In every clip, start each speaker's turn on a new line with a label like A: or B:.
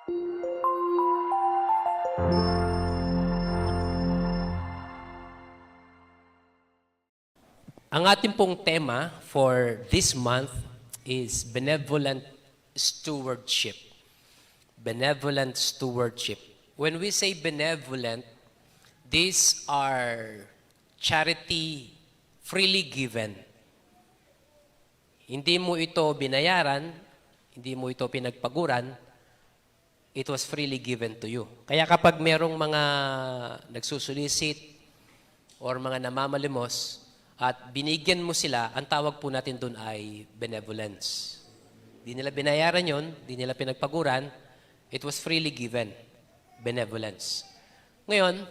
A: Ang ating pong tema for this month is benevolent stewardship. Benevolent stewardship. When we say benevolent, these are charity freely given. Hindi mo ito binayaran, hindi mo ito pinagpaguran, it was freely given to you. Kaya kapag merong mga nagsusulisit or mga namamalimos, at binigyan mo sila, ang tawag po natin doon ay benevolence. Di nila binayaran yon, di nila pinagpaguran, it was freely given. Benevolence. Ngayon,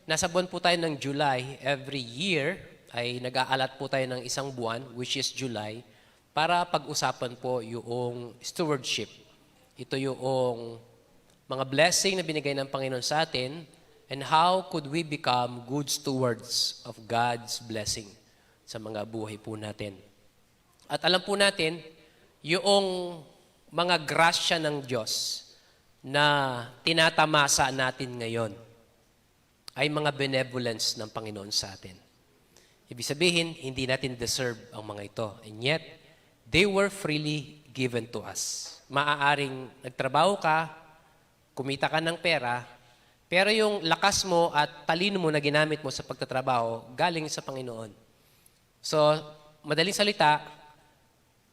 A: nasa buwan po tayo ng July. Every year ay nag-aalat po tayo ng isang buwan, which is July, para pag-usapan po yung stewardship. Ito yung mga blessing na binigay ng Panginoon sa atin, and how could we become good stewards of God's blessing sa mga buhay po natin. At alam po natin, yung mga grasya ng Diyos na tinatamasa natin ngayon ay mga benevolence ng Panginoon sa atin. Ibig sabihin, hindi natin deserve ang mga ito. And yet, they were freely given to us. Maaaring nagtrabaho ka, kumita ka ng pera, pero yung lakas mo at talino mo na ginamit mo sa pagtatrabaho, galing sa Panginoon. So, madaling salita,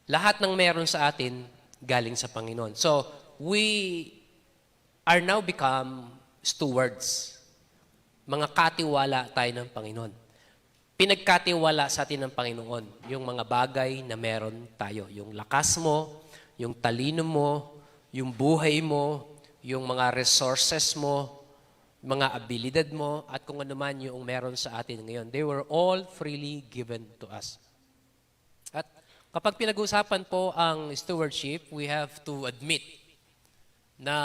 A: lahat ng meron sa atin, galing sa Panginoon. So, we are now become stewards. Mga katiwala tayo ng Panginoon. Pinagkatiwala sa atin ng Panginoon yung mga bagay na meron tayo. Yung lakas mo, yung talino mo, yung buhay mo, yung mga resources mo, mga abilidad mo, at kung ano man yung meron sa atin ngayon. They were all freely given to us. At kapag pinag-usapan po ang stewardship, we have to admit na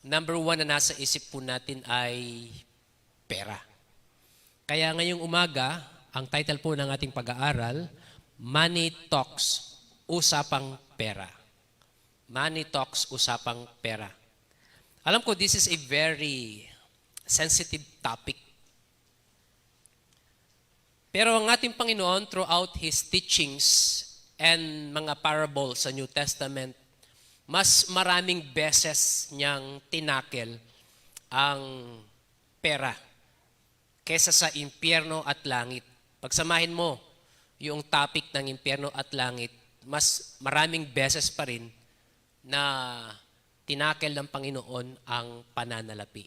A: number one na nasa isip po natin ay pera. Kaya ngayong umaga, ang title po ng ating pag-aaral, Money Talks, Usapang Pera. Money Talks, Usapang Pera. Alam ko, this is a very sensitive topic. Pero ang ating Panginoon, throughout His teachings and mga parables sa New Testament, mas maraming beses niyang tinakel ang pera kesa sa impyerno at langit. Pagsamahin mo yung topic ng impyerno at langit, mas maraming beses pa rin na tinakel ng Panginoon ang pananalapi.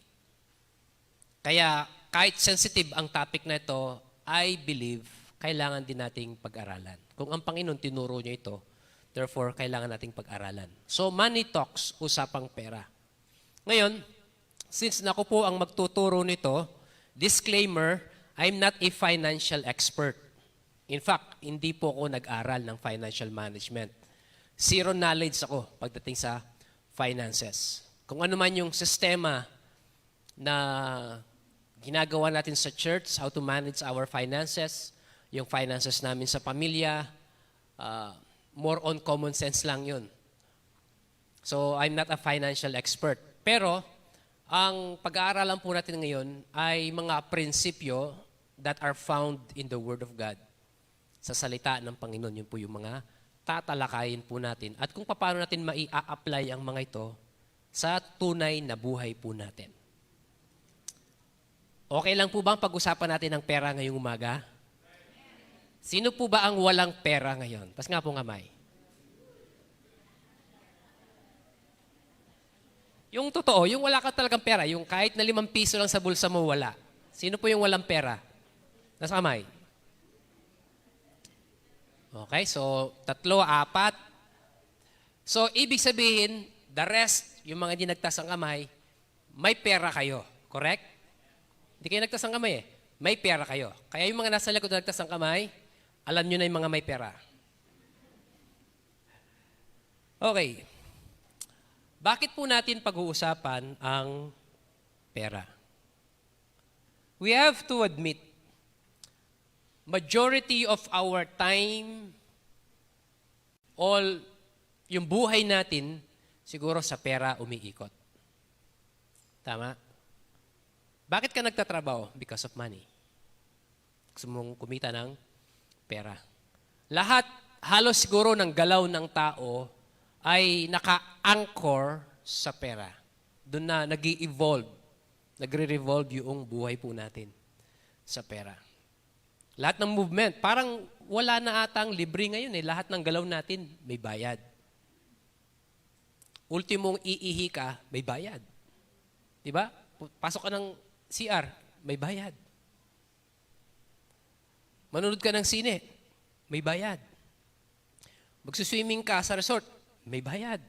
A: Kaya kahit sensitive ang topic na ito, I believe kailangan din nating pag-aralan. Kung ang Panginoon tinuro niya ito, therefore kailangan nating pag-aralan. So money talks, usapang pera. Ngayon, since ako po ang magtuturo nito, disclaimer, I'm not a financial expert. In fact, hindi po ako nag-aral ng financial management. Zero knowledge ako pagdating sa finances. Kung ano man yung sistema na ginagawa natin sa church, how to manage our finances, yung finances namin sa pamilya, more on common sense lang yun. So, I'm not a financial expert. Pero, ang pag-aaralan po natin ngayon ay mga prinsipyo that are found in the Word of God. Sa salita ng Panginoon, yun po yung mga tatalakayin po natin. At kung paano natin mai-apply ang mga ito sa tunay na buhay po natin. Okay lang po ba ang pag-usapan natin ng pera ngayong umaga? Sino po ba ang walang pera ngayon? Pas nga po kamay. Yung totoo, yung wala ka talagang pera, yung kahit na 5 piso lang sa bulsa mo, wala. Sino po yung walang pera? Nasa kamay. Okay, so 3, 4. So, ibig sabihin, the rest, yung mga hindi nagtas ang kamay, may pera kayo. Correct? Hindi kayo nagtas ang kamay eh. May pera kayo. Kaya yung mga nasa likod na nagtas ang kamay, alam nyo na yung mga may pera. Okay. Bakit po natin pag-uusapan ang pera? We have to admit, majority of our time, all yung buhay natin, siguro sa pera umiikot. Tama? Bakit ka nagtatrabaho? Because of money. Gusto mong kumita ng pera. Lahat, halos siguro ng galaw ng tao ay naka-anchor sa pera. Doon na nag-i-evolve, nagre-revolve yung buhay po natin sa pera. Lahat ng movement, parang wala na atang libre ngayon eh. Lahat ng galaw natin may bayad. Ultimong iihi ka, may bayad. Diba? Pasok ka ng CR, may bayad. Manonood ka ng sine, may bayad. Magsuswimming ka sa resort, may bayad.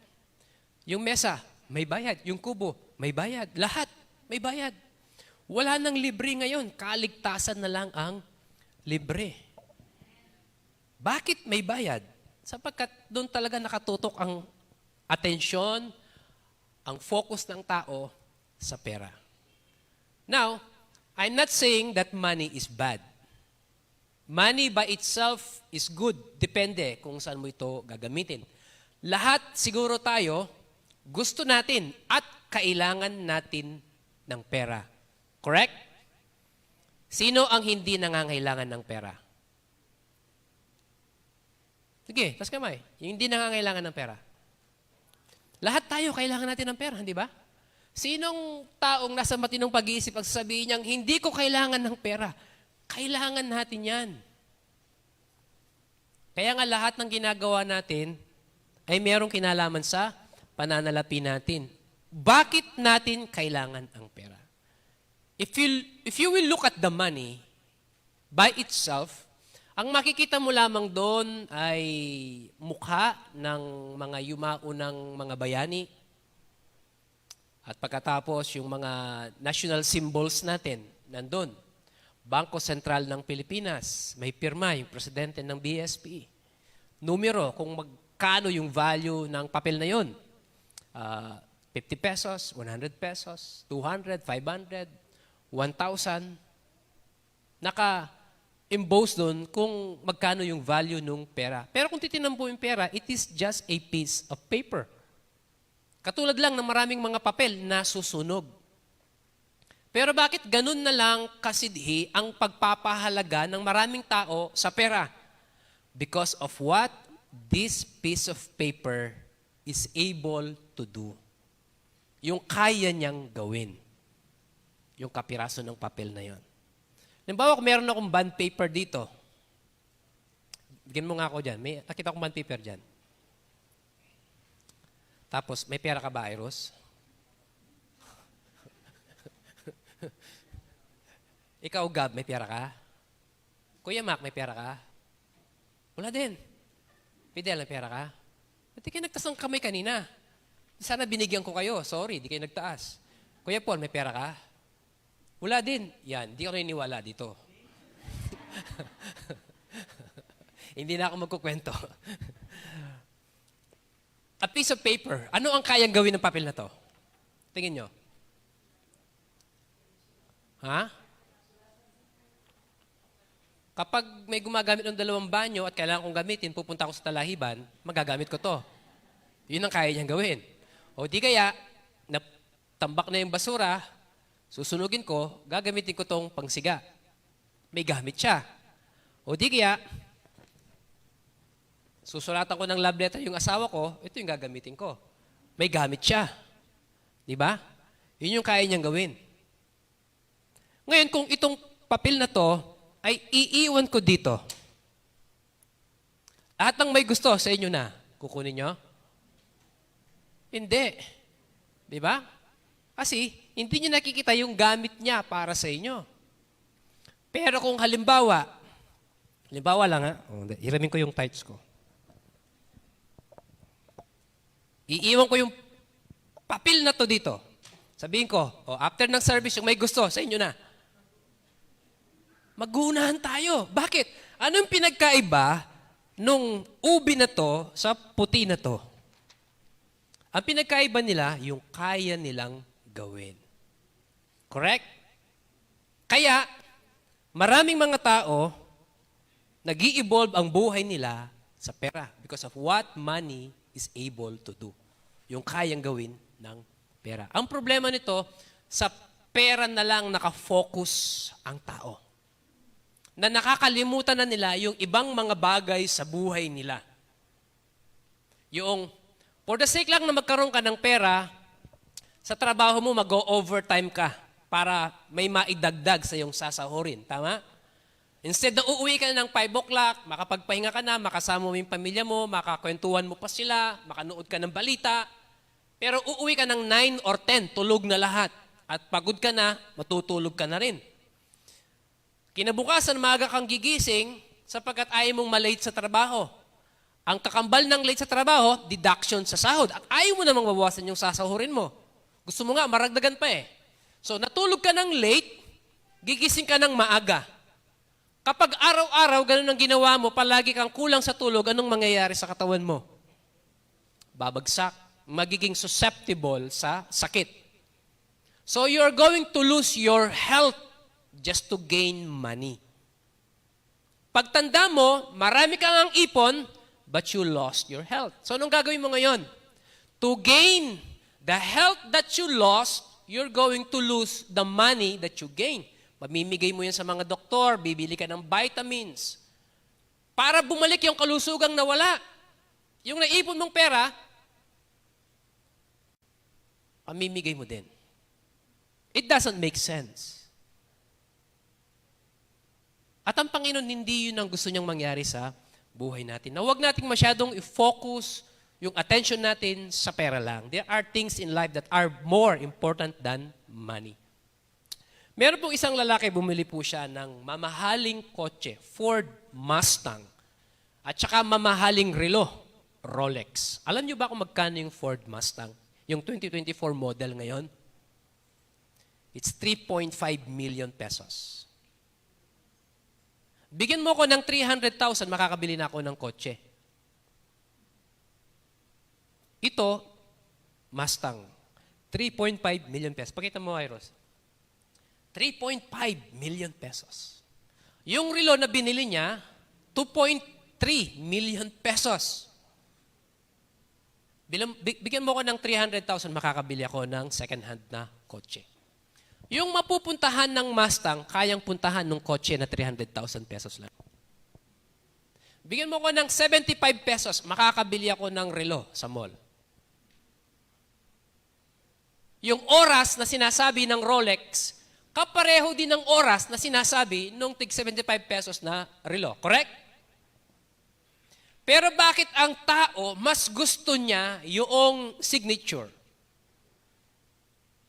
A: Yung mesa, may bayad. Yung kubo, may bayad. Lahat, may bayad. Wala nang libre ngayon. Kaligtasan na lang ang libre. Bakit may bayad? Sapagkat doon talaga nakatutok ang atensyon, ang focus ng tao sa pera. Now, I'm not saying that money is bad. Money by itself is good. Depende kung saan mo ito gagamitin. Lahat siguro tayo, gusto natin at kailangan natin ng pera. Correct? Sino ang hindi nangangailangan ng pera? Sige, tas kamay. Yung hindi nangangailangan ng pera. Lahat tayo kailangan natin ng pera, hindi ba? Sinong taong nasa matinong pag-iisip ang sasabihin niyang, hindi ko kailangan ng pera? Kailangan natin yan. Kaya nga lahat ng ginagawa natin ay merong kinalaman sa pananalapi natin. Bakit natin kailangan ang pera? If you will look at the money by itself, ang makikita mo lamang doon ay mukha ng mga yumaunang mga bayani. At pagkatapos, yung mga national symbols natin, nandun. Bangko Sentral ng Pilipinas, may pirma yung presidente ng BSP. Numero, kung magkano yung value ng papel na yun. 50 pesos, 100 pesos, 200, 500, 1,000. Naka-emboss doon kung magkano yung value ng pera. Pero kung titinan po yung pera, it is just a piece of paper. Katulad lang ng maraming mga papel na susunog. Pero bakit ganun na lang kasidhi ang pagpapahalaga ng maraming tao sa pera? Because of what this piece of paper is able to do. Yung kaya niyang gawin. Yung kapiraso ng papel na yon. Halimbawa, kung meron akong bond paper dito, bigyan mo nga ako dyan. May nakita akong bond paper dyan. Tapos, may pera ka ba, Iros? Ikaw, Gab, may pera ka? Kuya Mac, may pera ka? Wala din. Fidel, may pera ka? Ba't di kayo nagtaas ng kamay kanina? Sana binigyan ko kayo. Sorry, di kayo nagtaas. Kuya Paul, may pera ka? Wala din. Yan, di ako naniniwala dito. Hindi na ako magkukwento. A piece of paper. Ano ang kayang gawin ng papel na to? Tingin nyo. Ha? Kapag may gumagamit ng 2 banyo at kailangan kong gamitin, pupunta ako sa talahiban, magagamit ko to. Yun ang kaya niyang gawin. O di kaya, natambak na yung basura, susunugin ko, gagamitin ko tong pangsiga. May gamit siya. O di kaya, susulatan ko ng love letter yung asawa ko, ito yung gagamitin ko. May gamit siya. Di ba? Yun yung kaya niyang gawin. Ngayon, kung itong papel na to ay iiwan ko dito, lahat ng may gusto sa inyo na, kukunin nyo? Hindi. Di ba? Kasi, hindi nyo nakikita yung gamit niya para sa inyo. Pero kung halimbawa lang ha, hiramin ko yung tights ko. Iiwan ko yung papel na to dito. Sabihin ko, after ng service, yung may gusto, sa inyo na. Magunahan tayo. Bakit? Anong pinagkaiba nung ubi na to sa puti na to? Ang pinagkaiba nila, yung kaya nilang gawin. Correct? Kaya, maraming mga tao, nag-i-evolve ang buhay nila sa pera because of what money is able to do. yung kayang gawin ng pera. Ang problema nito, sa pera na lang nakafocus ang tao. Na nakakalimutan na nila yung ibang mga bagay sa buhay nila. Yung, for the sake lang na magkaroon ka ng pera, sa trabaho mo mag-overtime ka para may maidagdag sa iyong sasahurin. Tama? Instead na uuwi ka na ng 5 o'clock, makapagpahinga ka na, makasama mo yung pamilya mo, makakwentuhan mo pa sila, makanood ka ng balita, pero uuwi ka ng 9 or 10, tulog na lahat. At pagod ka na, matutulog ka na rin. Kinabukasan, maaga kang gigising sapagkat ayaw mong malate sa trabaho. Ang kakambal ng late sa trabaho, deduction sa sahod. Ayaw mo namang mabawasan yung sasahurin mo. Gusto mo nga, maragdagan pa eh. So, natulog ka ng late, gigising ka ng maaga. Kapag araw-araw, ganun ang ginawa mo, palagi kang kulang sa tulog, anong mangyayari sa katawan mo? Babagsak. Magiging susceptible sa sakit. So, you're going to lose your health just to gain money. Pagtanda mo, marami kang ang ipon, but you lost your health. So, anong gagawin mo ngayon? To gain the health that you lost, you're going to lose the money that you gain. Mamimigay mo yan sa mga doktor, bibili ka ng vitamins. Para bumalik yung kalusugang nawala. Yung naipon mong pera, mamimigay mo din. It doesn't make sense. At ang Panginoon, hindi yun ang gusto niyang mangyari sa buhay natin. Na huwag nating masyadong i-focus yung attention natin sa pera lang. There are things in life that are more important than money. Meron pong isang lalaki, bumili po siya ng mamahaling kotse, Ford Mustang, at saka mamahaling relo, Rolex. Alam niyo ba kung magkano yung Ford Mustang? Yung 2024 model ngayon? It's 3.5 million pesos. Bigyan mo ko ng 300,000, makakabili na ako ng kotse. Ito, Mustang, 3.5 million pesos. Pakita mo, Iros. 3.5 million pesos. Yung relo na binili niya, 2.3 million pesos. Bigyan mo ko ng 300,000, makakabili ako ng second-hand na kotse. Yung mapupuntahan ng Mustang, kayang puntahan ng kotse na 300,000 pesos lang. Bigyan mo ko ng 75 pesos, makakabili ako ng relo sa mall. Yung oras na sinasabi ng Rolex, kapareho din ng oras na sinasabi nung tig 75 pesos na relo. Correct? Pero bakit ang tao mas gusto niya yung signature?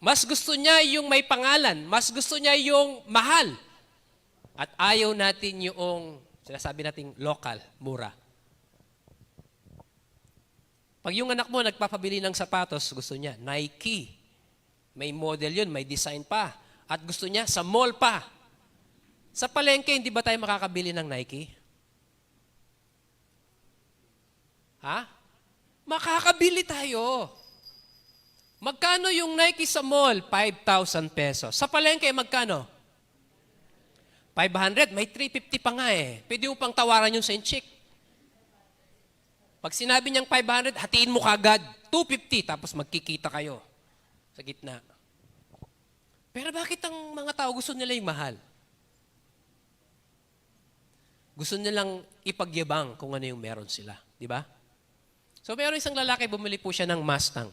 A: Mas gusto niya yung may pangalan. Mas gusto niya yung mahal. At ayaw natin yung, sinasabi natin, local, mura. Pag yung anak mo nagpapabili ng sapatos, gusto niya, Nike. May model yun, may design pa. At gusto niya, sa mall pa. Sa palengke, hindi ba tayo makakabili ng Nike? Ha? Makakabili tayo. Magkano yung Nike sa mall? 5,000 pesos. Sa palengke, magkano? 500. May 350 pa nga eh. Pwede mo pang tawaran yung Saint Chick. Pag sinabi niyang 500, hatiin mo kagad. 250, tapos magkikita kayo sa gitna. Pero bakit ang mga tao gusto nila yung mahal? Gusto nilang ipagyabang kung ano yung meron sila. Di ba? So meron isang lalaki, bumili po siya ng Mustang.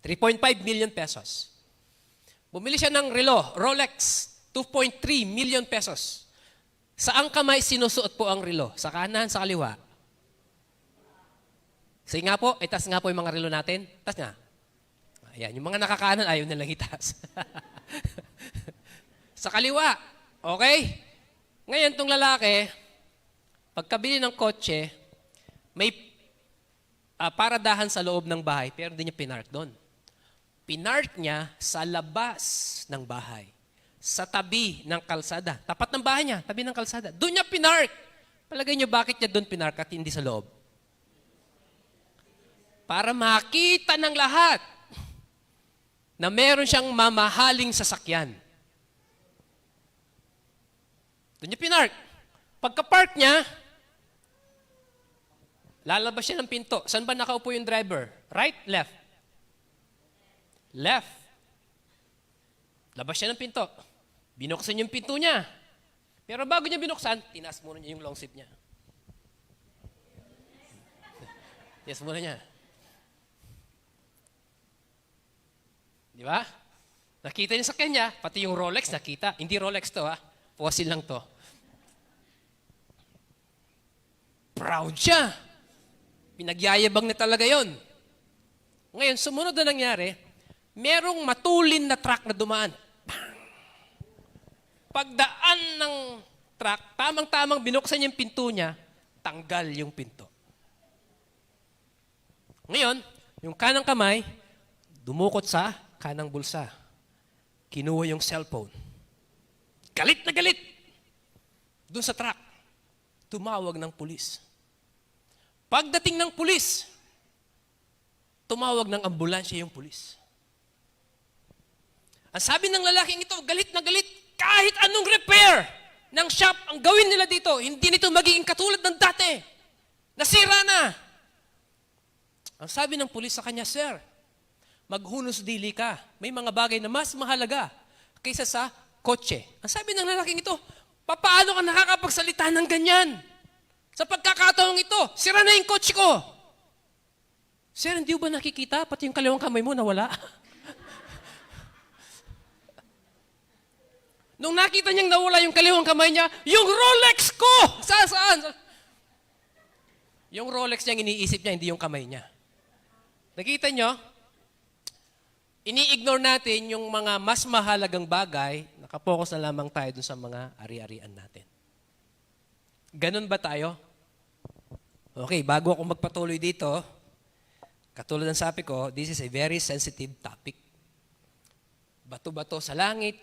A: 3.5 million pesos. Bumili siya ng relo, Rolex, 2.3 million pesos. Saang kamay sinusuot po ang relo? Sa kanan, sa kaliwa? Sige nga po, itas nga po yung mga relo natin. Tas nga. Ayan, yung mga nakakanan, ayaw nilang itas. Sa kaliwa. Okay? Ngayon, itong lalaki, pagkabili ng kotse, may paradahan sa loob ng bahay, pero hindi niya pinark doon. Pinark niya sa labas ng bahay. Sa tabi ng kalsada. Tapat ng bahay niya, tabi ng kalsada. Doon niya pinark. Palagay niyo, bakit niya doon pinark at hindi sa loob? Para makita ng lahat na meron siyang mamahaling sasakyan. Doon niya pinark. Pagka-park niya, lalabas siya ng pinto. Saan ba nakaupo yung driver? Right? Left? left. Labas siya ng pinto. Binuksan yung pinto niya. Pero bago niya binuksan, tinaas muna niya yung long sleeve niya. Tinaas muna niya. Di ba? Nakita niya sa kanya, pati yung Rolex nakita. Hindi Rolex to ha. Fossil lang to. Proud siya. Pinagyayabang na talaga yon. Ngayon, sumunod na nangyari, merong matulin na truck na dumaan. Bang! Pagdaan ng truck, tamang-tamang binuksan yung pinto niya, tanggal yung pinto. Ngayon, yung kanang kamay, dumukot sa kanang bulsa. Kinuha yung cellphone. Galit na galit. Doon sa truck, tumawag ng pulis. Pagdating ng pulis, tumawag ng ambulansya yung pulis. Ang sabi ng lalaking ito, galit na galit, kahit anong repair ng shop ang gawin nila dito, hindi nito magiging katulad ng dati. Nasira na. Ang sabi ng pulis sa kanya, Sir, maghunos dili ka. May mga bagay na mas mahalaga kaysa sa kotse. Ang sabi ng lalaking ito, paano ka nakakapagsalita ng ganyan? Sa pagkakataong ito, sira na yung kotse ko. Sir, hindi ba nakikita? Pati yung kaliwang kamay mo nawala. Nung nakita niyang nawala yung kaliwang kamay niya, yung Rolex ko! Saan? Yung Rolex niya, iniisip niya, hindi yung kamay niya. Nakita niyo? Ini-ignore natin yung mga mas mahalagang bagay, nakapokus na lamang tayo dun sa mga ari-arian natin. Ganun ba tayo? Okay, bago ako magpatuloy dito, katulad ng sabi ko, this is a very sensitive topic. Bato-bato sa langit,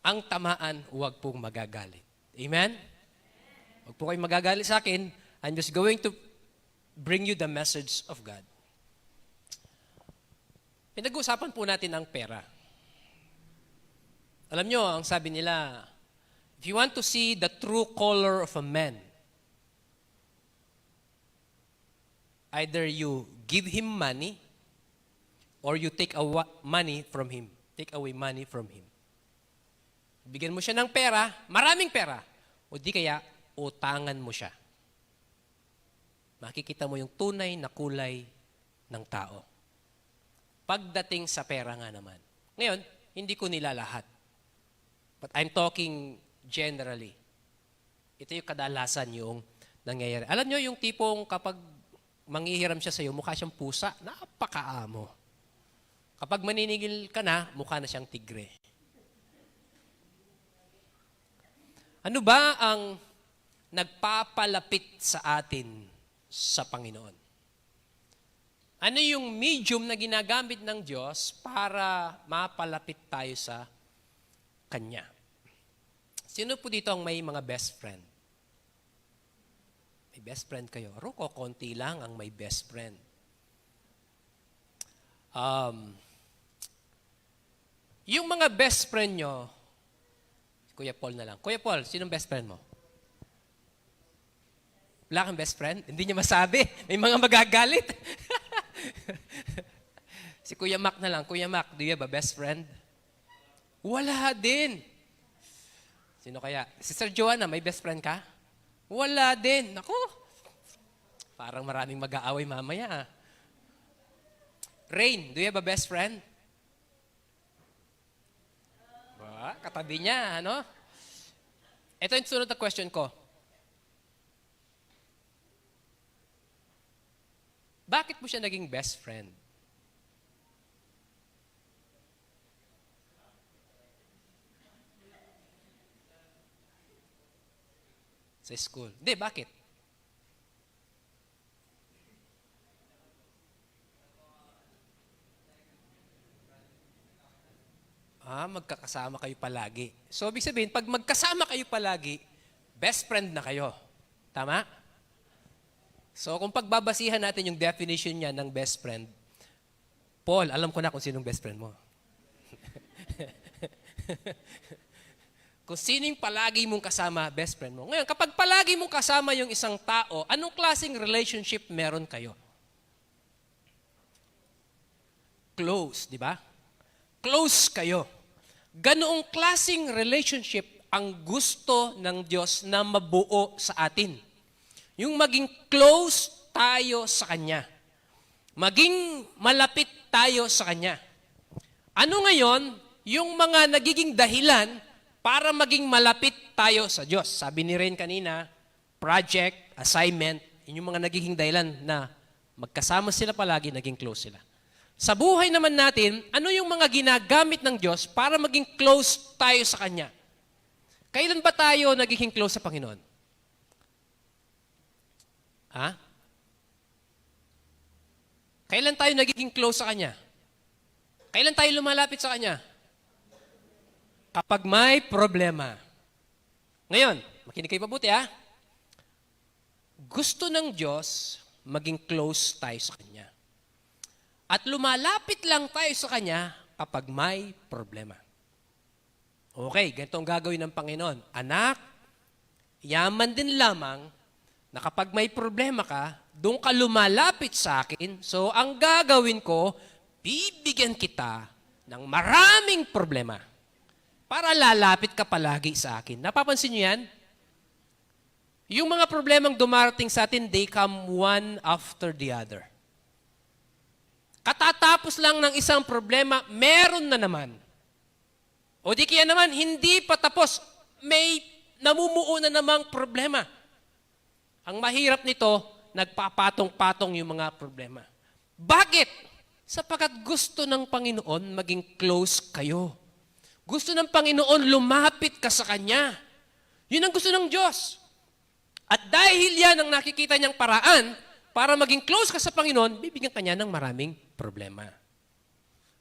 A: ang tamaan, huwag pong magagalit. Amen? Huwag po kayong magagalit sa akin. I'm just going to bring you the message of God. Pinag-uusapan po natin ang pera. Alam nyo, ang sabi nila, if you want to see the true color of a man, either you give him money or you take money from him. Take away money from him. Bigyan mo siya ng pera, maraming pera, o di kaya utangan mo siya. Makikita mo yung tunay na kulay ng tao. Pagdating sa pera nga naman. Ngayon, hindi ko nila lahat. But I'm talking generally. Ito yung kadalasan yung nangyayari. Alam nyo yung tipong kapag manghihiram siya sa'yo, mukha siyang pusa, napakaamo. Kapag maninigil ka na, mukha na siyang tigre. Ano ba ang nagpapalapit sa atin sa Panginoon? Ano yung medium na ginagamit ng Diyos para mapalapit tayo sa Kanya? Sino po dito ang may mga best friend? May best friend kayo. Ruko, konti lang ang may best friend. Yung mga best friend nyo, Kuya Paul na lang. Kuya Paul, sinong best friend mo? Wala kang best friend? Hindi niya masabi. May mga magagalit. Si Kuya Mac na lang. Kuya Mac, do you have a best friend? Wala din. Sino kaya? Sister Joanna, may best friend ka? Wala din. Naku, parang maraming mag-aaway mamaya. Rain, do you have a best friend? Katabi niya, ano? Ito yung sunod na question ko. Bakit mo siya naging best friend? Sa school. Hindi, bakit? Magkakasama kayo palagi. So, ibig sabihin, pag magkasama kayo palagi, best friend na kayo. Tama? So, kung pagbabasihan natin yung definition niya ng best friend, Paul, alam ko na kung sinong best friend mo. Kung sino yung palagi mong kasama, best friend mo. Ngayon, kapag palagi mong kasama yung isang tao, anong klaseng relationship meron kayo? Close, di ba? close kayo. Ganoong klaseng relationship ang gusto ng Diyos na mabuo sa atin. Yung maging close tayo sa Kanya. Maging malapit tayo sa Kanya. Ano ngayon yung mga nagiging dahilan para maging malapit tayo sa Diyos? Sabi ni Ren kanina, project, assignment, yun yung mga nagiging dahilan na magkasama sila palagi, naging close sila. Sa buhay naman natin, ano yung mga ginagamit ng Diyos para maging close tayo sa Kanya? Kailan ba tayo nagiging close sa Panginoon? Ha? Kailan tayo nagiging close sa Kanya? Kailan tayo lumalapit sa Kanya? Kapag may problema. Ngayon, makinig kayo mabuti ha. Gusto ng Diyos maging close tayo sa Kanya. At lumalapit lang tayo sa Kanya kapag may problema. Okay, ganito ang gagawin ng Panginoon. Anak, yaman din lamang na kapag may problema ka, doon ka lumalapit sa akin. So, ang gagawin ko, bibigyan kita ng maraming problema para lalapit ka palagi sa akin. Napapansin niyo yan? Yung mga problemang dumarating sa atin, they come one after the other. Katatapos lang ng isang problema, meron na naman. O di kaya naman, hindi pa tapos, may namumuo na namang problema. Ang mahirap nito, nagpapatong-patong yung mga problema. Bakit? Sapagkat gusto ng Panginoon maging close kayo. Gusto ng Panginoon lumapit ka sa Kanya. Yun ang gusto ng Diyos. At dahil yan ang nakikita niyang paraan para maging close ka sa Panginoon, bibigyan ka niya ng maraming problema.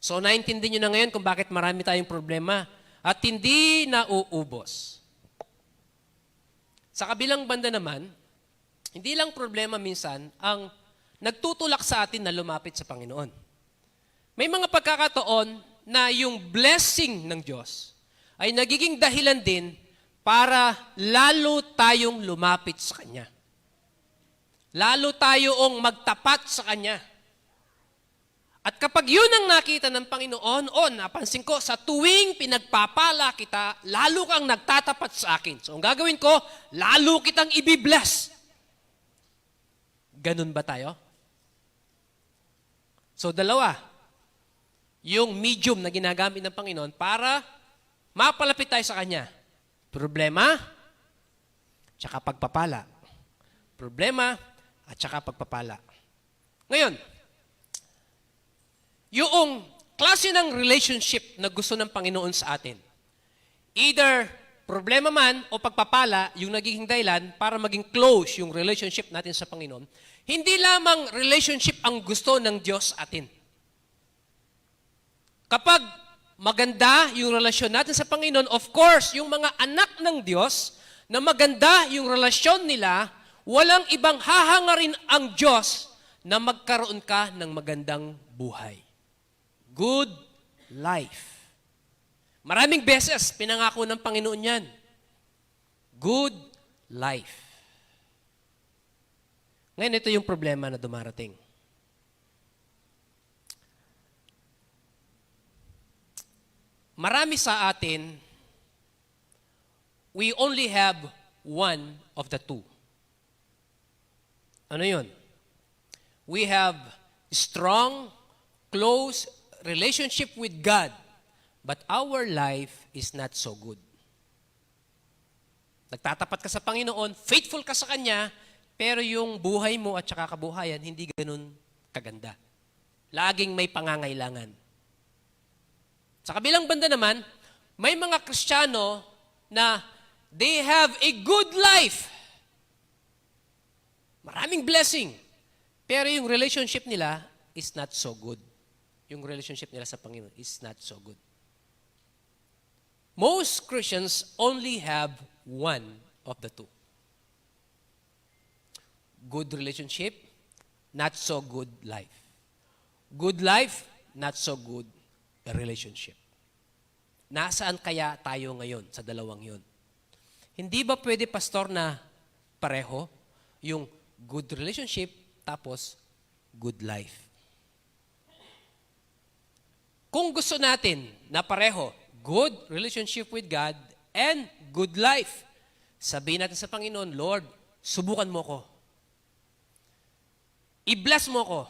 A: So, naintindihan niyo na ngayon kung bakit marami tayong problema at hindi nauubos. Sa kabilang banda naman, hindi lang problema minsan ang nagtutulak sa atin na lumapit sa Panginoon. May mga pagkakataon na yung blessing ng Diyos ay nagiging dahilan din para lalo tayong lumapit sa Kanya. Lalo tayong magtapat sa Kanya. At kapag yun ang nakita ng Panginoon, napansin ko, sa tuwing pinagpapala kita, lalo kang nagtatapat sa akin. So, ang gagawin ko, lalo kitang ibibless. Ganun ba tayo? So, dalawa. Yung medium na ginagamit ng Panginoon para mapalapit tayo sa Kanya. Problema, tsaka pagpapala. Problema, at tsaka pagpapala. Ngayon, yung klase ng relationship na gusto ng Panginoon sa atin, either problema man o pagpapala, yung nagiging dahilan para maging close yung relationship natin sa Panginoon, hindi lamang relationship ang gusto ng Diyos atin. Kapag maganda yung relasyon natin sa Panginoon, of course, yung mga anak ng Diyos, na maganda yung relasyon nila, walang ibang hahangarin ang Diyos na magkaroon ka ng magandang buhay. Good life. Maraming beses pinangako ng Panginoon yan. Good life. Ngayon, ito yung problema na dumarating. Marami sa atin, we only have one of the two. Ano yun? We have strong, close relationship with God, but our life is not so good. Nagtatapat ka sa Panginoon, faithful ka sa Kanya, pero yung buhay mo at saka kabuhayan, hindi ganun kaganda. Laging may pangangailangan. Sa kabilang banda naman, may mga Kristiyano na they have a good life. Maraming blessing. Pero yung relationship nila is not so good. Yung relationship nila sa Panginoon is not so good. Most Christians only have one of the two. Good relationship, not so good life. Good life, not so good relationship. Nasaan kaya tayo ngayon sa dalawang yun? Hindi ba pwede, pastor, na pareho yung good relationship tapos good life? kung gusto natin na pareho, good relationship with God and good life, sabihin natin sa Panginoon, Lord, subukan mo ko. I-bless mo ko.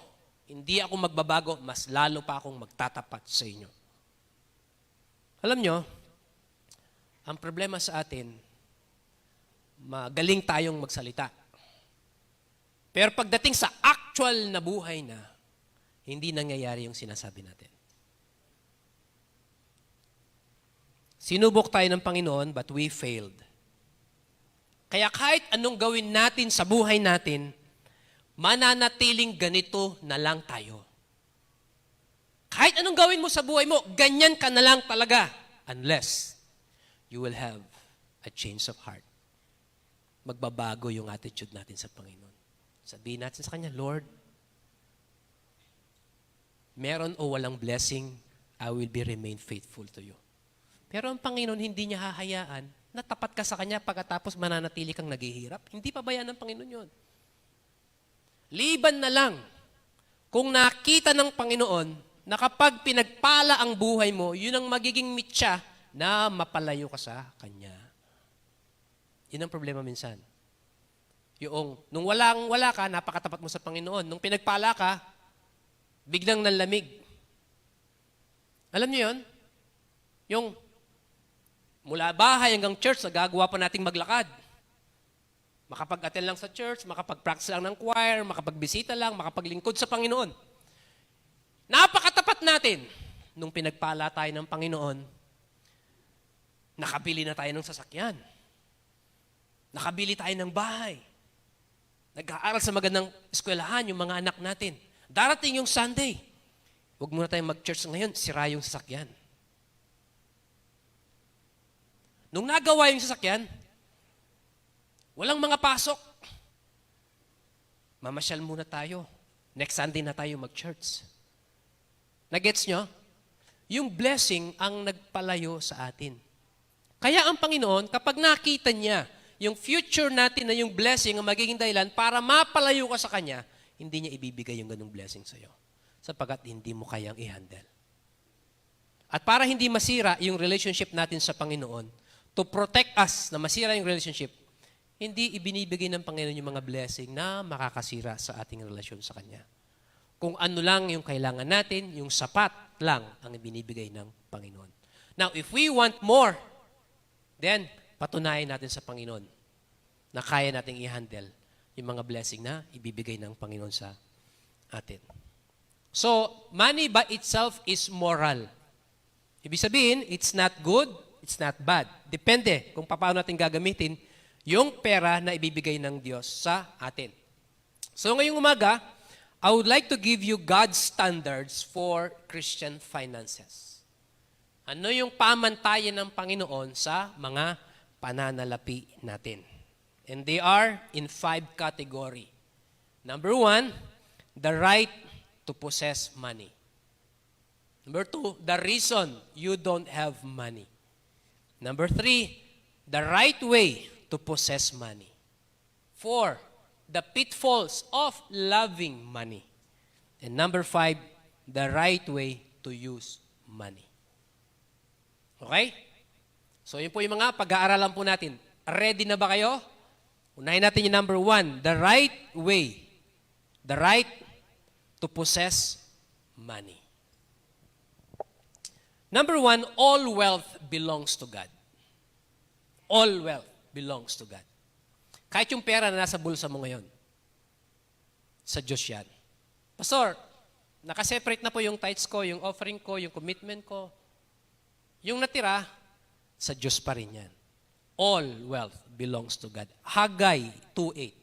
A: Hindi ako magbabago, mas lalo pa akong magtatapat sa inyo. Alam nyo, ang problema sa atin, magaling tayong magsalita. Pero pagdating sa actual na buhay na, hindi nangyayari yung sinasabi natin. Sinubok tayo ng Panginoon, but we failed. Kaya kahit anong gawin natin sa buhay natin, mananatiling ganito na lang tayo. Kahit anong gawin mo sa buhay mo, ganyan ka na lang talaga. Unless you will have a change of heart. Magbabago yung attitude natin sa Panginoon. Sabihin natin sa Kanya, Lord, meron o walang blessing, I will remain faithful to you. Pero ang Panginoon hindi niya hahayaan na tapat ka sa Kanya pagkatapos mananatili kang naghihirap. Hindi pa ba yan ng Panginoon yun? Liban na lang kung nakita ng Panginoon na kapag pinagpala ang buhay mo, yun ang magiging mitya na mapalayo ka sa Kanya. Yun ang problema minsan. Nung wala ka, napakatapat mo sa Panginoon. Nung pinagpala ka, biglang nanlamig. Alam niyo yun? Yung mula bahay hanggang church, nagagawa pa nating maglakad. Makapag-attend lang sa church, makapag-practice lang ng choir, makapagbisita lang, makapaglingkod sa Panginoon. Napakatapat natin. Nung pinagpala tayo ng Panginoon, nakabili na tayo ng sasakyan. Nakabili tayo ng bahay. Nag-aaral sa magandang eskwelahan yung mga anak natin. Darating yung Sunday. Huwag muna tayong mag-church ngayon, sira yung sasakyan. Nung nagawa yung sasakyan, walang mga pasok. Mamasyal muna tayo. Next Sunday na tayo mag-church. Nagets nyo? Yung blessing ang nagpalayo sa atin. Kaya ang Panginoon, kapag nakita niya yung future natin na yung blessing ang magiging dahilan para mapalayo ka sa Kanya, hindi niya ibibigay yung ganung blessing sa iyo. Sapagkat hindi mo kayang i-handle. At para hindi masira yung relationship natin sa Panginoon, to protect us na masira yung relationship, hindi ibinibigay ng Panginoon yung mga blessing na makakasira sa ating relasyon sa Kanya. Kung ano lang yung kailangan natin, yung sapat lang ang ibinibigay ng Panginoon. Now, if we want more, then patunayan natin sa Panginoon na kaya nating i-handle yung mga blessing na ibibigay ng Panginoon sa atin. So, money by itself is moral. Ibig sabihin, it's not good, it's not bad. Depende kung paano natin gagamitin yung pera na ibibigay ng Diyos sa atin. So ngayong umaga, I would like to give you God's standards for Christian finances. Ano yung pamantayan ng Panginoon sa mga pananalapi natin? And they are in 5 category. Number 1, the right to possess money. Number 2, the reason you don't have money. Number 3, the right way to possess money. 4, the pitfalls of loving money. And number 5, the right way to use money. Okay? So yun po yung mga pag-aaralan po natin. Ready na ba kayo? Unahin natin yung number 1, the right way. The right to possess money. Number 1, all wealth belongs to God. All wealth belongs to God. Kahit yung pera na nasa bulsa mo ngayon, sa Diyos yan. Pastor, nakaseparate na po yung tithes ko, yung offering ko, yung commitment ko. Yung natira, sa Diyos pa rin yan. All wealth belongs to God. Haggai 2:8.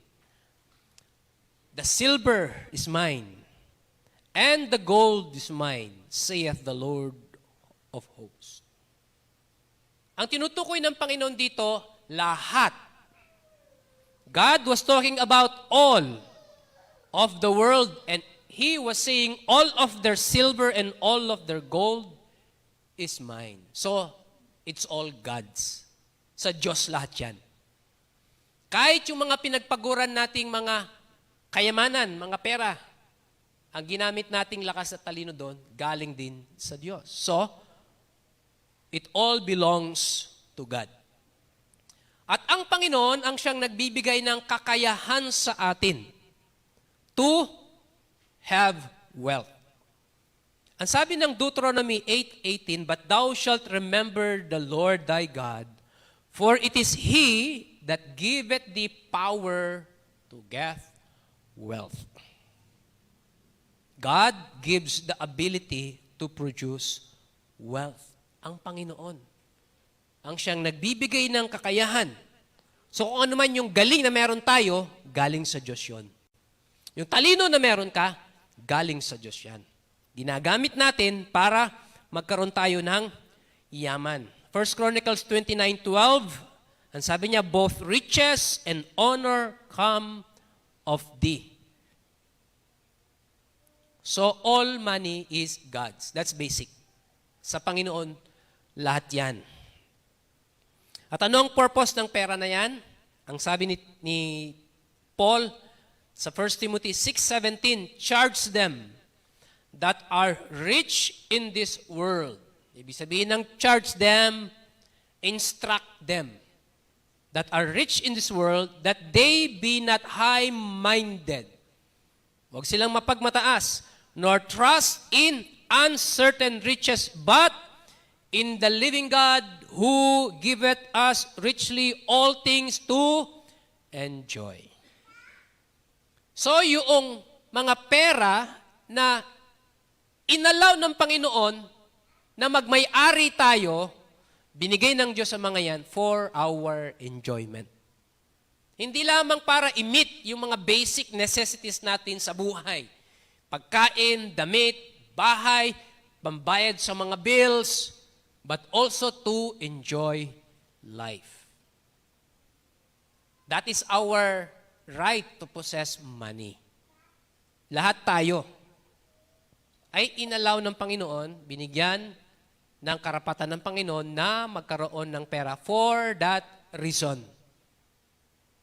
A: The silver is mine, and the gold is mine, saith the Lord of hosts. Ang tinutukoy ng Panginoon dito, lahat. God was talking about all of the world, and He was saying all of their silver and all of their gold is mine. So, it's all God's. Sa Diyos lahat yan. Kahit yung mga pinagpaguran nating mga kayamanan, mga pera, ang ginamit nating lakas at talino doon, galing din sa Diyos. So, it all belongs to God. At ang Panginoon ang siyang nagbibigay ng kakayahan sa atin to have wealth. Ang sabi ng Deuteronomy 8:18, "But thou shalt remember the Lord thy God, for it is He that giveth thee power to get wealth." God gives the ability to produce wealth. Ang Panginoon ang siyang nagbibigay ng kakayahan. So kung ano man yung galing na meron tayo, galing sa Diyos yun. Yung talino na meron ka, galing sa Diyos yan. Ginagamit natin para magkaroon tayo ng yaman. 1 Chronicles 29:12, ang sabi niya, "Both riches and honor come of thee." So all money is God's. That's basic. Sa Panginoon, lahat yan. At ano ang purpose ng pera na yan? Ang sabi ni Paul sa 1 Timothy 6:17, "Charge them that are rich in this world." Ibig sabihin ng charge them, instruct them that are rich in this world, that they be not high-minded. Huwag silang mapagmataas, nor trust in uncertain riches, but in the living God who giveth us richly all things to enjoy. So yung mga pera na inalaw ng Panginoon na magmay-ari tayo, binigay ng Diyos sa mga yan for our enjoyment. Hindi lamang para i-meet yung mga basic necessities natin sa buhay. Pagkain, damit, bahay, pambayad sa mga bills, but also to enjoy life. That is our right to possess money. Lahat tayo ay inalaw ng Panginoon, binigyan ng karapatan ng Panginoon na magkaroon ng pera for that reason.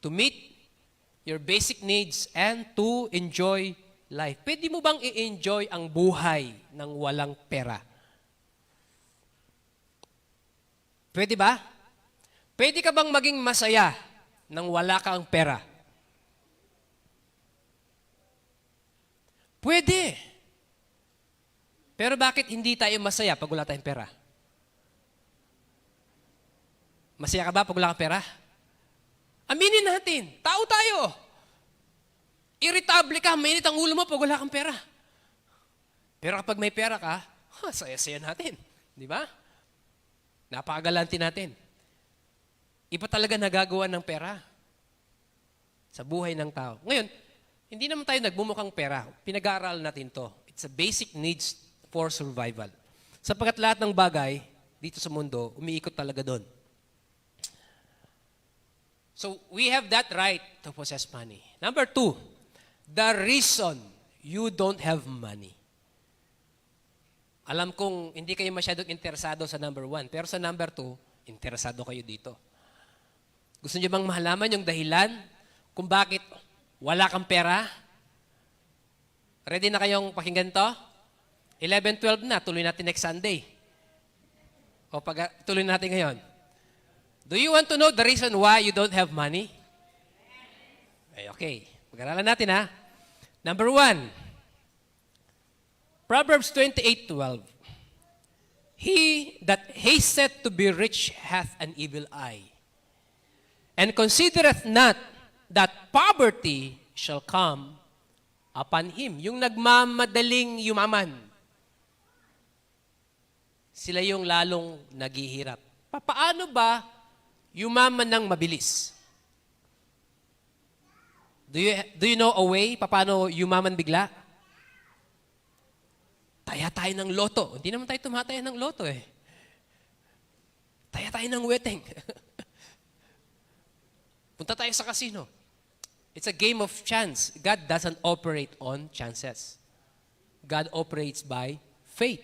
A: To meet your basic needs and to enjoy life. Pwede mo bang i-enjoy ang buhay ng walang pera? Pwede ba? Pwede ka bang maging masaya nang wala kang pera? Pwede. Pero bakit hindi tayo masaya pag wala tayong pera? Masaya ka ba pag wala kang pera? Aminin natin, tao tayo. Irritable ka, mainit ang ulo mo pag wala kang pera. Pero kapag may pera ka, saya-saya natin. Di ba? Napakagalante natin. Iba talaga nagagawa ng pera sa buhay ng tao. Ngayon, hindi naman tayo nagmumukhang pera. Pinag-aaral natin to. It's a basic needs for survival. Sapagkat lahat ng bagay dito sa mundo, umiikot talaga doon. So, we have that right to possess money. Number 2, the reason you don't have money. Alam kong hindi kayo masyadong interesado sa number 1, pero sa number 2, interesado kayo dito. Gusto niyo bang mahalaman yung dahilan kung bakit wala kang pera? Ready na kayong pakinggan to? 11:12 na, tuloy natin next Sunday. O tuloy natin ngayon. Do you want to know the reason why you don't have money? Okay. Pag-aralan natin ha. Number 1, Proverbs 28:12. He that hasteth to be rich hath an evil eye, and considereth not that poverty shall come upon him. Yung nagmamadaling yumaman, sila yung lalong naghihirap. Paano ba yumaman ng mabilis? Do you know a way paano yumaman bigla? Taya tayo ng loto. Hindi naman tayo tumataya ng loto eh. Taya tayo ng weteng. Punta tayo sa casino. It's a game of chance. God doesn't operate on chances. God operates by faith.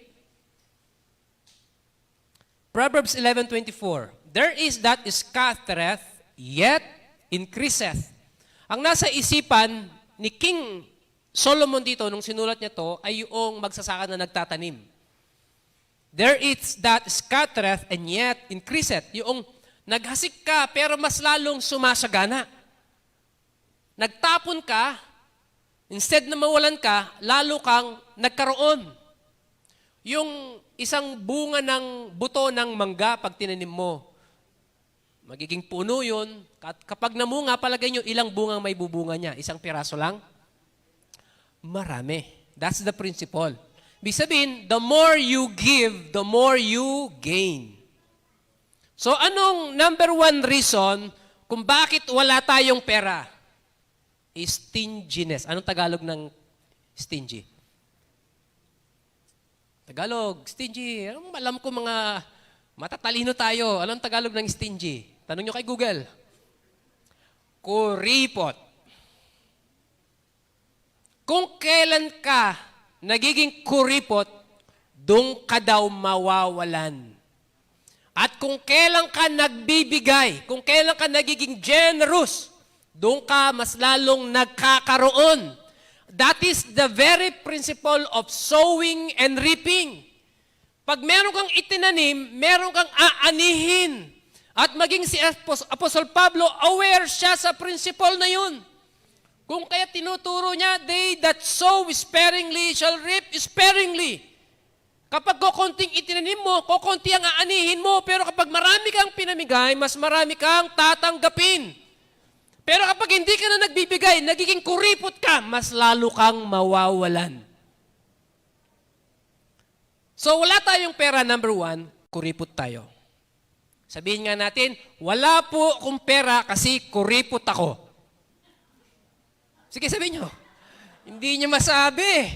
A: Proverbs 11:24. There is that scattereth, yet increaseth. Ang nasa isipan ni King Solomon dito, nung sinulat niya to, ay yung magsasaka na nagtatanim. There is that scattereth and yet increaseth. Yung naghasik ka pero mas lalong sumasagana. Nagtapon ka, instead na mawalan ka, lalo kang nagkaroon. Yung isang bunga ng buto ng mangga pag tinanim mo, magiging puno yun. Kapag namunga, palagay nyo ilang bungang may bubunga niya. Isang piraso lang? Marami. That's the principle. Ibig sabihin, the more you give, the more you gain. So anong number one reason kung bakit wala tayong pera? Stinginess. Anong Tagalog ng stingy? Tagalog, stingy. Alam ko mga matatalino tayo. Anong Tagalog ng stingy? Tanong nyo kay Google. Kuripot. Kung kailan ka nagiging kuripot, doon ka daw mawawalan. At kung kailan ka nagbibigay, kung kailan ka nagiging generous, doon ka mas lalong nagkakaroon. That is the very principle of sowing and reaping. Pag meron kang itinanim, meron kang aanihin. At maging si Apostol Pablo, aware siya sa principle na yun. Kung kaya tinuturo niya, they that sow sparingly shall reap sparingly. Kapag kukunting itinanim mo, kukunti ang aanihin mo. Pero kapag marami kang pinamigay, mas marami kang tatanggapin. Pero kapag hindi ka na nagbibigay, nagiging kuripot ka, mas lalo kang mawawalan. So wala tayong pera, number one, kuripot tayo. Sabihin nga natin, wala po akong pera kasi kuripot ako. Sige, sabihin nyo. Hindi nyo masabi.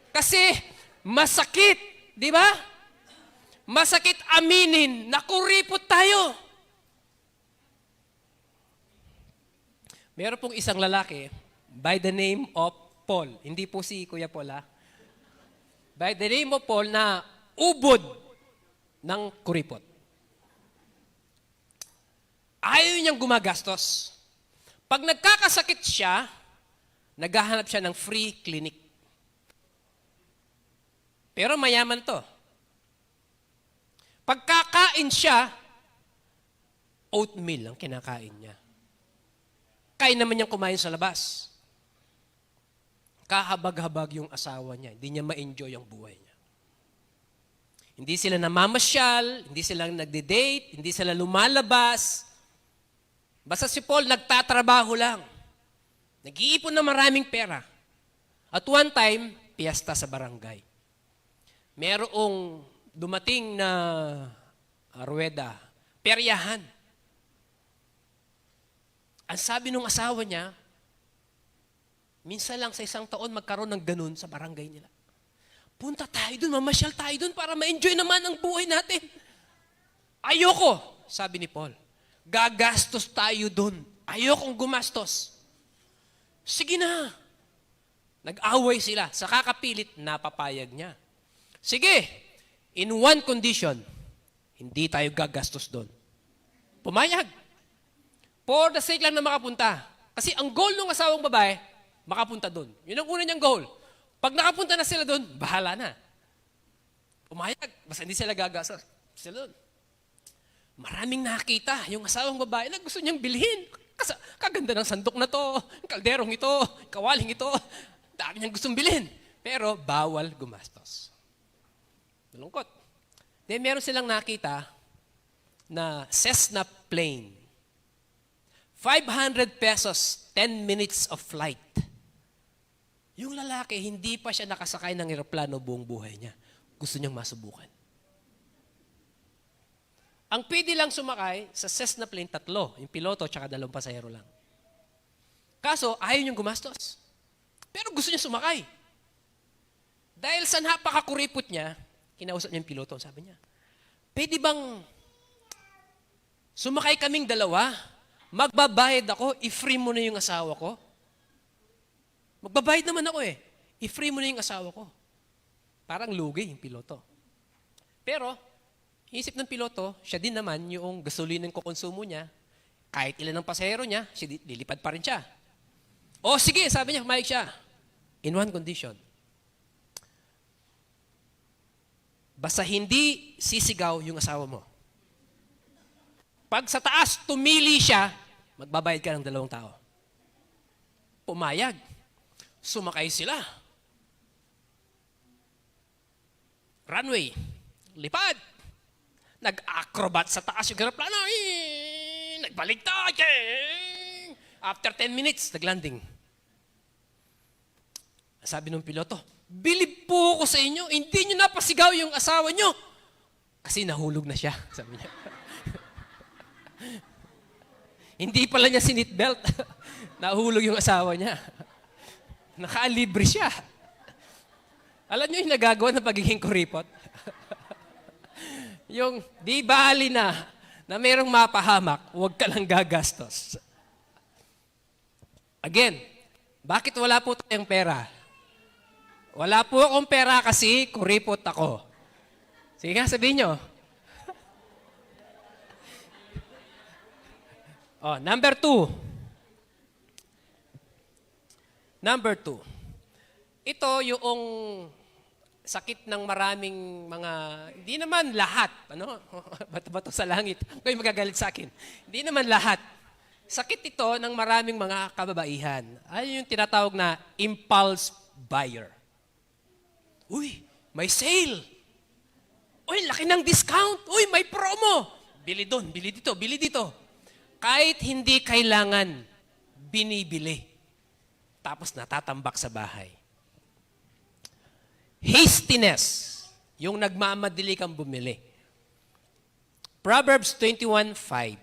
A: Kasi masakit, di ba? Masakit aminin na kuripot tayo. Meron pong isang lalaki by the name of Paul. Hindi po si Kuya Paul, ha? By the name of Paul na ubod ng kuripot. Ayaw niyang gumagastos. Pag nagkakasakit siya, naghahanap siya ng free clinic. Pero mayaman to. Pagkakain siya, oatmeal ang kinakain niya. Kain naman niyang kumain sa labas. Kahabag-habag yung asawa niya. Hindi niya ma-enjoy ang buhay niya. Hindi sila namamasyal, hindi sila nagde-date, hindi sila lumalabas. Basta si Paul nagtatrabaho lang. Nag-iipon na maraming pera. At one time, piyesta sa barangay. Merong dumating na ruweda, peryahan. Ang sabi nung asawa niya, minsan lang sa isang taon magkaroon ng ganun sa barangay nila. Punta tayo dun, mamasyal tayo dun para ma-enjoy naman ang buhay natin. Ayoko, sabi ni Paul. Gagastos tayo dun. Ayokong gumastos. Sige na. Nag-away sila. Sa kakapilit, napapayag niya. Sige, in one condition, hindi tayo gagastos doon. Pumayag. For the sake lang na makapunta. Kasi ang goal ng asawang babae, makapunta doon. Yun ang una niyang goal. Pag nakapunta na sila doon, bahala na. Pumayag. Basta hindi sila gagastos. Sila doon. Maraming nakita yung asawang babae na gusto niyang bilhin. Kasi kaganda ng sandok na to, kalderong ito, kawaling ito. Dami niyang gustong bilhin. Pero bawal gumastos. Malungkot. Then meron silang nakita na Cessna plane. 500 pesos, 10 minutes of flight. Yung lalaki, hindi pa siya nakasakay ng eroplano buong buhay niya. Gusto niyang masubukan. Ang pwede lang sumakay sa Cessna plane, 3. Yung piloto tsaka 2 pasahero lang. Kaso, ayaw niyang gumastos. Pero gusto niya sumakay. Dahil sa napakakuripot niya, kinausap niya yung piloto, sabi niya, pwede bang sumakay kaming 2? Magbabayad ako, i-free mo na yung asawa ko. Magbabayad naman ako eh. I-free mo na yung asawa ko. Parang lugi yung piloto. Pero, isip ng piloto, siya din naman yung gasolina ng kukonsumo niya, kahit ilan ang pasahero niya, lilipad pa rin siya. O sige, sabi niya, kumayag siya. In one condition. Basta hindi sisigaw yung asawa mo. Pag sa taas tumili siya, magbabayad ka ng 2 tao. Pumayag. Sumakay sila. Runway. Lipad. Nag-acrobat sa taas yung aeroplano. Nagbaligtad. After 10 minutes, naglanding. Sabi ng piloto, bilib po ako sa inyo, hindi nyo napasigaw yung asawa nyo. Kasi nahulog na siya, sabi niya. Hindi pala niya sinitbelt. Nahulog yung asawa niya. Nakalibre siya. Alam niyo yung nagagawa ng pagiging kuripot? Yung di bali na mayroong mapahamak, huwag ka lang gagastos. Again, bakit wala po tayong pera? Wala po akong pera kasi kuripot ako. Sige nga, sabihin nyo. Number 2. Ito yung sakit ng maraming mga, hindi naman lahat, bato-bato sa langit, kayo magagalit sa akin. Hindi naman lahat. Sakit ito ng maraming mga kababaihan. Ay yung tinatawag na impulse buyer. Uy, may sale. Uy, laki ng discount. Uy, may promo. Bili doon, bili dito, bili dito. Kahit hindi kailangan, binibili. Tapos natatambak sa bahay. Hastiness, yung nagmamadali kang bumili. Proverbs 21:5.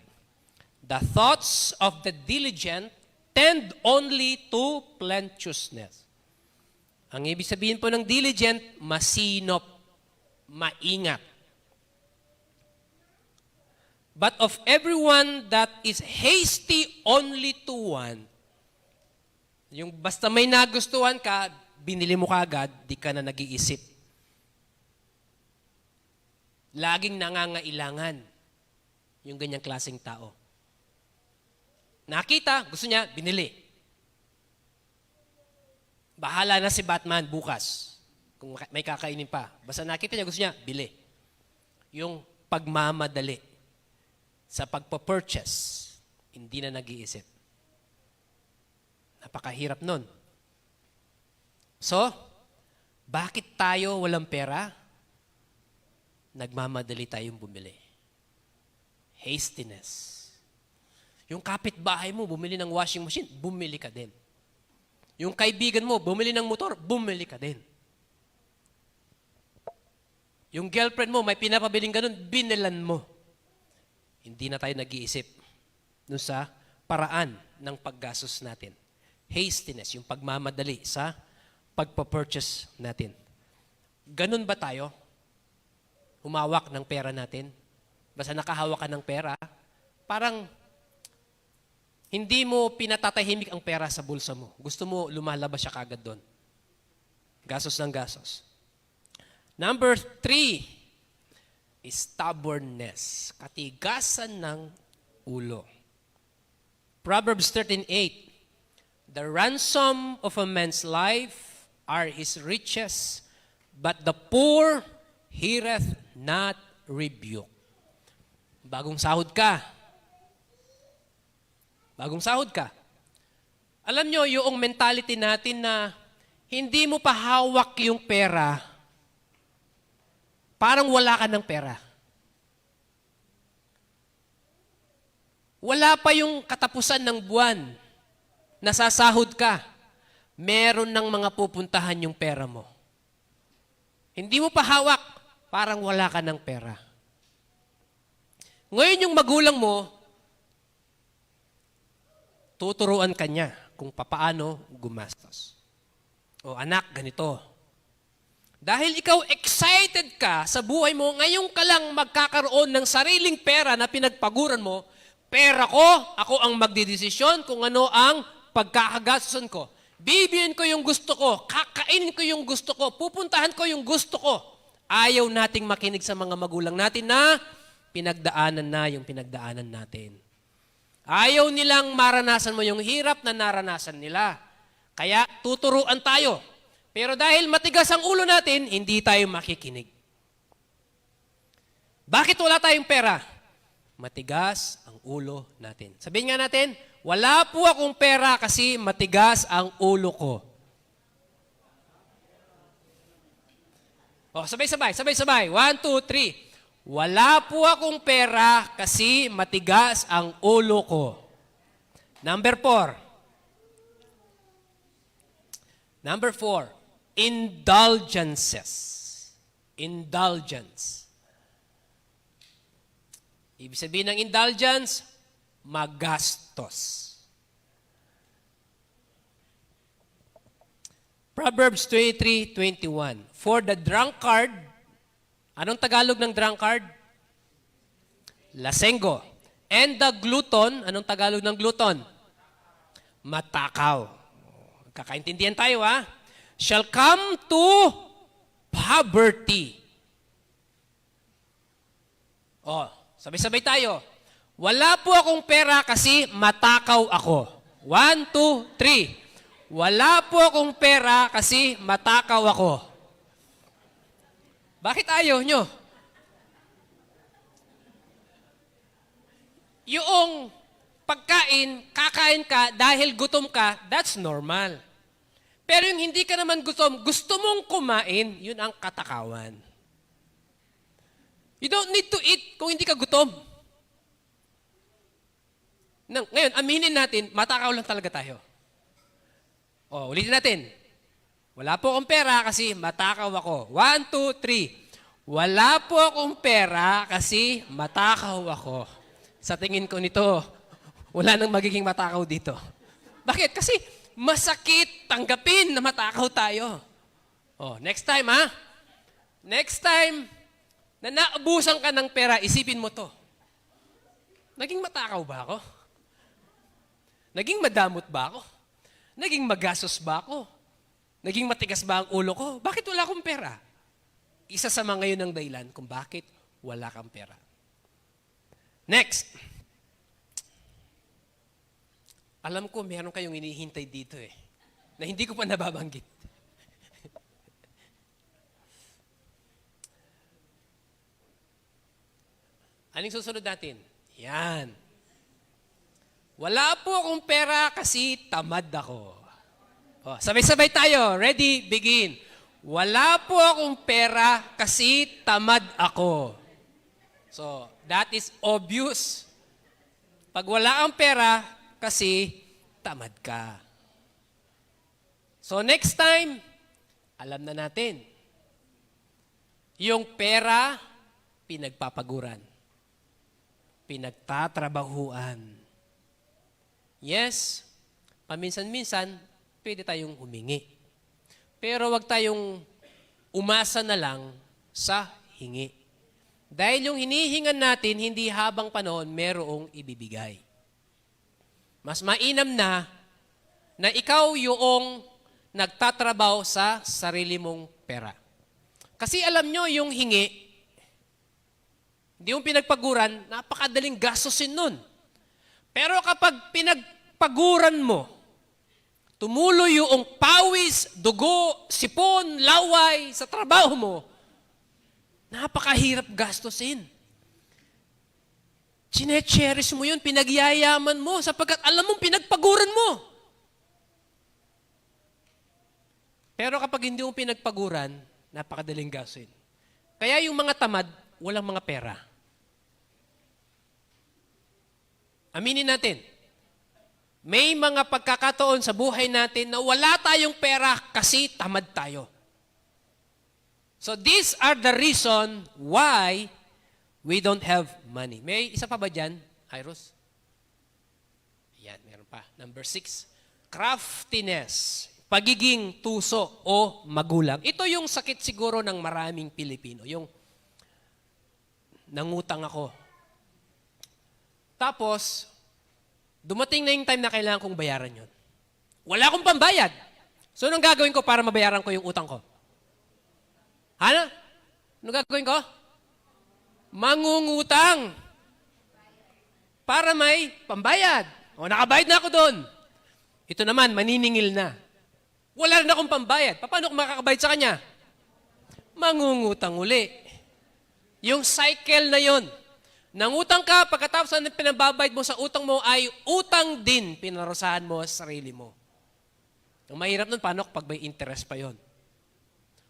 A: The thoughts of the diligent tend only to plenteousness. Ang ibig sabihin po ng diligent, masinop, maingat. But of everyone that is hasty only to one, yung basta may nagustuhan ka, binili mo kaagad, di ka na nag-iisip. Laging nangangailangan yung ganyang klaseng tao. Nakita, gusto niya, binili. Bahala na si Batman bukas. Kung may kakainin pa. Basta nakita niya, gusto niya, bili. Yung pagmamadali sa pagpa-purchase, hindi na nag-iisip. Napakahirap nun. So, bakit tayo walang pera? Nagmamadali tayong bumili. Hastiness. Yung kapitbahay mo, bumili ng washing machine, bumili ka din. Yung kaibigan mo, bumili ng motor, bumili ka din. Yung girlfriend mo, may pinapabiling ganun, binilan mo. Hindi na tayo nag-iisip dun sa paraan ng paggastos natin. Hastiness, yung pagmamadali sa pagpa-purchase natin. Ganun ba tayo? Humawak ng pera natin? Basta nakahawak ka ng pera, parang hindi mo pinatatahimik ang pera sa bulsa mo. Gusto mo lumalabas siya kagad doon. Gasos ng gasos. Number 3 is stubbornness. Katigasan ng ulo. Proverbs 13:8. The ransom of a man's life are his riches, but the poor heareth not rebuke. Bagong sahod ka. Bagong sahod ka. Alam nyo, yung mentality natin na hindi mo pa hawak yung pera, parang wala ka ng pera. Wala pa yung katapusan ng buwan, nasasahod ka, meron ng mga pupuntahan yung pera mo. Hindi mo pa hawak, parang wala ka ng pera. Ngayon yung magulang mo, tuturuan ka niya kung papaano gumastos. O anak, ganito. Dahil ikaw excited ka sa buhay mo, ngayon ka lang magkakaroon ng sariling pera na pinagpaguran mo, pera ko, ako ang magdidesisyon kung ano ang pagkakagastusan ko. Bibiyin ko yung gusto ko, kakainin ko yung gusto ko, pupuntahan ko yung gusto ko. Ayaw nating makinig sa mga magulang natin na pinagdaanan na yung pinagdaanan natin. Ayaw nilang maranasan mo yung hirap na naranasan nila. Kaya tuturuan tayo. Pero dahil matigas ang ulo natin, hindi tayo makikinig. Bakit wala tayong pera? Matigas ang ulo natin. Sabihin nga natin, wala po akong pera kasi matigas ang ulo ko. O, sabay-sabay. 1, 2, 3. Wala po akong pera kasi matigas ang ulo ko. Number 4. Indulgences. Indulgence. Ibig sabihin ng indulgence, magastos. Proverbs 23:21. For the drunkard, anong Tagalog ng drunkard? Lasenggo. And the glutton, anong Tagalog ng glutton? Matakaw. Kakaintindihan tayo, ha? Shall come to poverty. Oh, sabay-sabay tayo. Wala po akong pera kasi matakaw ako. 1, 2, 3. Wala po akong pera kasi matakaw ako. Bakit ayaw nyo? Yung pagkain, kakain ka dahil gutom ka, that's normal. Pero yung hindi ka naman gutom, gusto mong kumain, yun ang katakawan. You don't need to eat kung hindi ka gutom. Ngayon, aminin natin, matakaw lang talaga tayo. O, ulitin natin. Wala po akong pera kasi matakaw ako. 1, 2, 3. Wala po akong pera kasi matakaw ako. Sa tingin ko nito, wala nang magiging matakaw dito. Bakit? Kasi masakit tanggapin na matakaw tayo. Oh, next time, ha? Next time na naubusan ka ng pera, isipin mo to. Naging matakaw ba ako? Naging madamot ba ako? Naging magastos ba ako? Naging matigas ba ang ulo ko? Bakit wala akong pera? Isa sa mga yun ang dahilan kung bakit wala kang pera. Next. Alam ko meron kayong inihintay dito na hindi ko pa nababanggit. Anong susunod natin? Yan. Wala po akong pera kasi tamad ako. Oh, sabay-sabay tayo. Ready? Begin. Wala po akong pera kasi tamad ako. So, that is obvious. Pag wala kang pera, kasi tamad ka. So, next time, alam na natin. Yung pera, pinagpapaguran. Pinagtatrabahuan. Yes, paminsan-minsan, pwede tayong humingi. Pero wag tayong umasa na lang sa hingi. Dahil yung hinihingan natin, hindi habang panahon merong ibibigay. Mas mainam na ikaw yung nagtatrabaho sa sarili mong pera. Kasi alam nyo, yung hingi, hindi yung pinagpaguran, napakadaling gastusin nun. Pero kapag pinagpaguran mo, tumuloy yung pawis, dugo, sipon, laway sa trabaho mo, napakahirap gastusin. Chine-cherish mo yun, pinagyayaman mo, sapagkat alam mong pinagpaguran mo. Pero kapag hindi mo pinagpaguran, napakadaling gastusin. Kaya yung mga tamad, walang mga pera. Aminin natin, may mga pagkakataon sa buhay natin na wala tayong pera kasi tamad tayo. So these are the reason why we don't have money. May isa pa ba dyan, Iros? Yan, meron pa. Number 6, craftiness. Pagiging tuso o magulang. Ito yung sakit siguro ng maraming Pilipino. Yung nangutang ako. Tapos, dumating na yung time na kailangan kong bayaran yun. Wala akong pambayad. So, anong gagawin ko para mabayaran ko yung utang ko? Ano? Anong gagawin ko? Mangungutang. Para may pambayad. O, nakabayad na ako doon. Ito naman, maniningil na. Wala rin akong pambayad. Paano kung makakabayad sa kanya? Mangungutang uli. Yung cycle na yon. Nangutang ka, pagkatapos na pinababayad mo sa utang mo ay utang din pinarusahan mo sa sarili mo. Ang mahirap nun, paano pag may interest pa yon?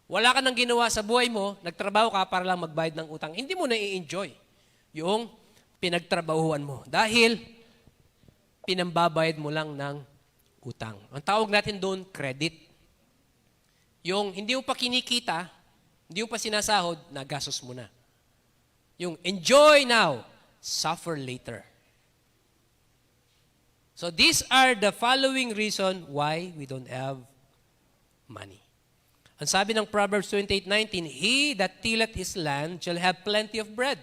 A: Wala ka nang ginawa sa buhay mo, nagtrabaho ka para lang magbayad ng utang. Hindi mo na-i-enjoy yung pinagtrabahuan mo. Dahil pinambabayad mo lang ng utang. Ang tawag natin doon, credit. Yung hindi mo pa kinikita, hindi mo pa sinasahod, nagastos mo na. Yung enjoy now, suffer later. So these are the following reason why we don't have money. Ang sabi ng Proverbs 28:19, He that tilleth his land shall have plenty of bread.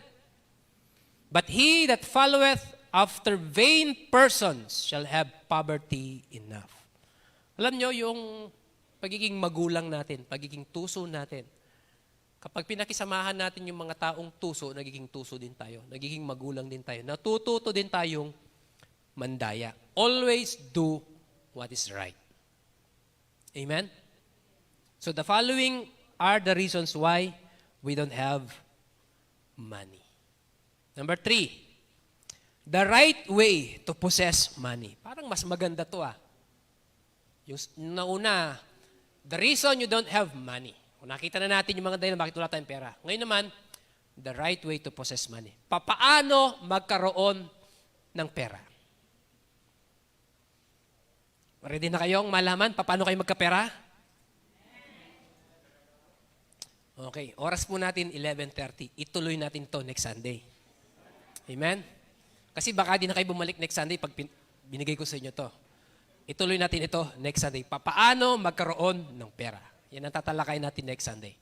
A: But he that followeth after vain persons shall have poverty enough. Alam nyo, yung pagiging magulang natin, pagiging tuso natin, kapag pinakisamahan natin yung mga taong tuso, nagiging tuso din tayo. Nagiging magulang din tayo. Natututo din tayong mandaya. Always do what is right. Amen? So the following are the reasons why we don't have money. Number 3, the right way to possess money. Parang mas maganda to Yung nauna, the reason you don't have money. Kung nakita na natin yung mga dahilan bakit wala tayong pera. Ngayon naman, the right way to possess money. Papaano magkaroon ng pera? Ready na kayong malaman paano kayo magkapera? Okay, oras po natin 11:30. Ituloy natin to next Sunday. Amen? Kasi baka di na kayo bumalik next Sunday pag binigay ko sa inyo to. Ituloy natin ito next Sunday. Paano magkaroon ng pera? Yan ang tatalakayin natin next Sunday.